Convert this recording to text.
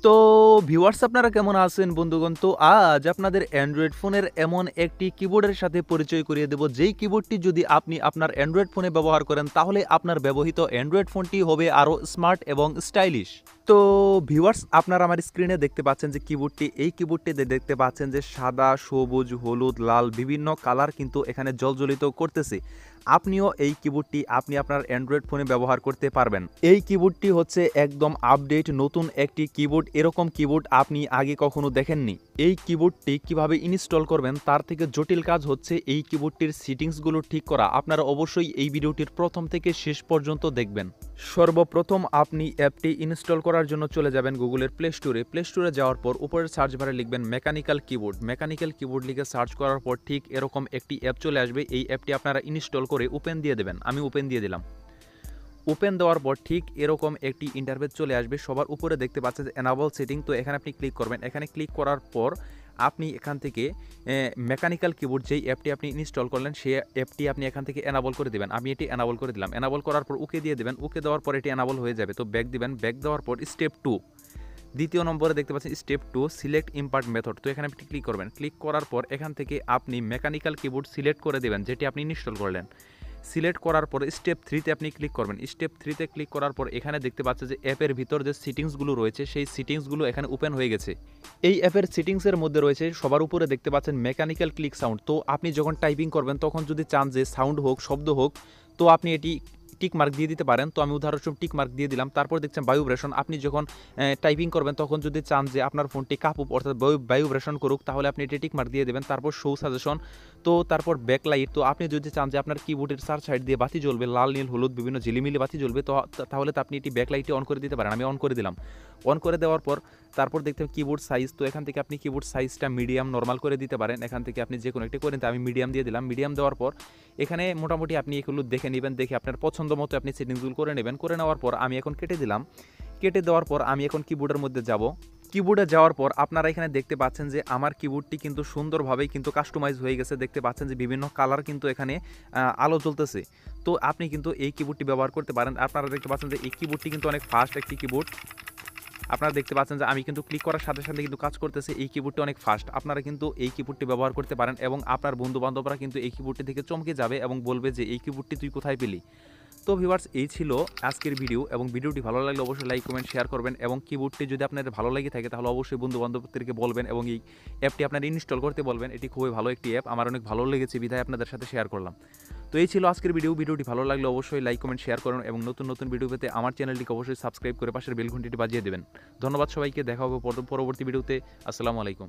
তো ভিউয়ার্স আপনারা কেমন আছেন বন্ধুগণ? তো আজ আপনাদের অ্যান্ড্রয়েড ফোনের এমন একটি কিবোর্ডের সাথে পরিচয় করিয়ে দেব, যেই কিবোর্ডটি যদি আপনি আপনার অ্যান্ড্রয়েড ফোনে ব্যবহার করেন তাহলে আপনার ব্যবহৃত অ্যান্ড্রয়েড ফোনটি হবে আরও স্মার্ট এবং স্টাইলিশ। তো ভিউয়ার্স আপনারা আমার স্ক্রিনে দেখতে পাচ্ছেন যে কিবোর্ডটি, এই কিবোর্ডটিতে দেখতে পাচ্ছেন যে সাদা, সবুজ, হলুদ, লাল বিভিন্ন কালার কিন্তু এখানে জ্বলজ্বলিত করতেছে। আপনিও এই কিবোর্ডটি আপনি আপনার অ্যান্ড্রয়েড ফোনে ব্যবহার করতে পারবেন। এই কিবোর্ডটি হচ্ছে একদম আপডেট নতুন একটি কিবোর্ড। এরকম কিবোর্ড আপনি আগে কখনো দেখেননি। এই কিবোর্ডটি কিভাবে ইনস্টল করবেন তার থেকে জটিল কাজ হচ্ছে এই কিবোর্ডটির সেটিংসগুলো ঠিক করা। আপনারা অবশ্যই এই ভিডিওটির প্রথম থেকে শেষ পর্যন্ত দেখবেন। সর্বপ্রথম আপনি অ্যাপটি ইনস্টল করার জন্য চলে যাবেন গুগলের প্লে স্টোরে। প্লে স্টোরে যাওয়ার পর উপরের সার্চ বারে লিখবেন মেকানিক্যাল কিবোর্ড। মেকানিক্যাল কিবোর্ড লিখে সার্চ করার পর ঠিক এরকম একটি অ্যাপ চলে আসবে। এই অ্যাপটি আপনারা ইনস্টল করে ওপেন দিয়ে দেবেন। আমি ওপেন দিয়ে দিলাম। ওপেন দেওয়ার পর ঠিক এরকম একটি ইন্টারফেস চলে আসবে। সবার উপরে দেখতে পাচ্ছেন যে এনাবল সেটিং, তো এখানে আপনি ক্লিক করবেন। এখানে ক্লিক করার পর আপনি এখান থেকে মেকানিক্যাল কিবোর্ড যেই অ্যাপটি আপনি ইনস্টল করলেন সেই অ্যাপটি আপনি এখান থেকে এনাবল করে দেবেন। আমি এটি এনাবল করে দিলাম। এনাবল করার পর ওকে দিয়ে দেবেন। ওকে দেওয়ার পর এটি এনাবল হয়ে যাবে। তো ব্যাক দিবেন। ব্যাক দেওয়ার পর স্টেপ 2 দ্বিতীয় নম্বরে দেখতে পাচ্ছেন স্টেপ 2 সিলেক্ট ইম্পার্ট মেথড। তো এখানে আপনি ক্লিক করবেন। ক্লিক করার পর এখান থেকে আপনি মেকানিক্যাল কিবোর্ড সিলেক্ট করে দেবেন যেটি আপনি ইনস্টল করলেন। সিলেক্ট করার পর স্টেপ 3তে আপনি ক্লিক করবেন। স্টেপ 3তে ক্লিক করার পর এখানে দেখতে পাচ্ছেন যে অ্যাপের ভিতর যে সেটিংসগুলো রয়েছে সেই সেটিংসগুলো এখানে ওপেন হয়ে গেছে। এই অ্যাপের সেটিংসের মধ্যে রয়েছে সবার উপরে দেখতে পাচ্ছেন মেকানিক্যাল ক্লিক সাউন্ড। তো আপনি যখন টাইপিং করবেন তখন যদি চান যে সাউন্ড হোক, শব্দ হোক, তো আপনি এটি টিক মার্ক দিয়ে দিতে পারেন। তো আমি উদাহরণস্বরূপ টিক মার্ক দিয়ে দিলাম। তারপর দেখছেন ভাইব্রেশন। আপনি যখন টাইপিং করবেন তখন যদি চান যে আপনার ফোনটি কাঁপুক অর্থাৎ ভাইব্রেশন করুক তাহলে আপনি এটি টিক মার্ক দিয়ে দেবেন। তারপর শো সাজেশন, তো তারপর ব্যাকলাইট। তো আপনি যদি চান যে আপনার কিবোর্ডের 4 সাইড দিয়ে বাতি জ্বলবে, লাল, নীল, হলুদ বিভিন্ন ঝিলিমিলি বাতি জ্বলবে, তো তাহলে তো আপনি এটি ব্যাকলাইটটি অন করে দিতে পারেন। আমি অন করে দিলাম। অন করে দেওয়ার পর তারপর দেখতে কিবোর্ড সাইজ, তো এখান থেকে আপনি কিবোর্ড সাইজটা মিডিয়াম, নর্মাল করে দিতে পারেন। এখান থেকে আপনি যে কোনো একটি করে নিতে, আমি মিডিয়াম দিয়ে দিলাম। মিডিয়াম দেওয়ার পর এখানে মোটামুটি আপনি এগুলো দেখে নেবেন, দেখে আপনার পছন্দ মতো আপনি সেটিংসগুলো করে নেবেন। করে নেওয়ার পর আমি এখন কেটে দিলাম। কেটে দেওয়ার পর আমি এখন কিবোর্ডের মধ্যে যাব। কিবোর্ডে যাওয়ার পর আপনারা এখানে দেখতে পাচ্ছেন যে আমার কিবোর্ডটি কিন্তু সুন্দরভাবেই কিন্তু কাস্টমাইজ হয়ে গেছে। দেখতে পাচ্ছেন যে বিভিন্ন কালার কিন্তু এখানে আলো জ্বলতেছে। তো আপনি কিন্তু এই কিবোর্ডটি ব্যবহার করতে পারেন। আপনারা দেখতে পাচ্ছেন যে এই কিবোর্ডটি কিন্তু অনেক ফাস্ট একটি কিবোর্ড। আপনারা দেখতে পাচ্ছেন যে আমি কিন্তু ক্লিক করার সাথে সাথে কিন্তু কাজ করতেছে। এই কিবোর্ডটি অনেক ফাস্ট। আপনারা কিন্তু এই কিবোর্ডটি ব্যবহার করতে পারেন এবং আপনার বন্ধুবান্ধবরা কিন্তু এই কিবোর্ডটি থেকে চমকে যাবে এবং বলবে যে এই কিবোর্ডটি তুই কোথায় পেলি। তো ভিউয়ার্স এই ছিল আজকের ভিডিও, এবং ভিডিওটি ভালো লাগলে অবশ্যই লাইক, কমেন্ট, শেয়ার করবেন এবং কিবোর্ডটি যদি আপনাদের ভালো লেগে থাকে তাহলে অবশ্যই বন্ধুবান্ধবদেরকে বলবেন এবং এই অ্যাপটি আপনারা ইনস্টল করতে বলবেন। এটি খুবই ভালো একটি অ্যাপ, আমার অনেক ভালো লেগেছে বিধায় আপনাদের সাথে শেয়ার করলাম। তো এই ছিল আজকের ভিডিও। ভিডিওটি ভালো লাগলে অবশ্যই লাইক, কমেন্ট, শেয়ার করুন এবং নতুন নতুন ভিডিও পেতে আমার চ্যানেলটিকে অবশ্যই সাবস্ক্রাইব করে পাশের বেল ঘন্টিটি বাজিয়ে দেবেন। ধন্যবাদ সবাইকে। দেখা হবে পরবর্তী ভিডিওতে। আসসালামু আলাইকুম।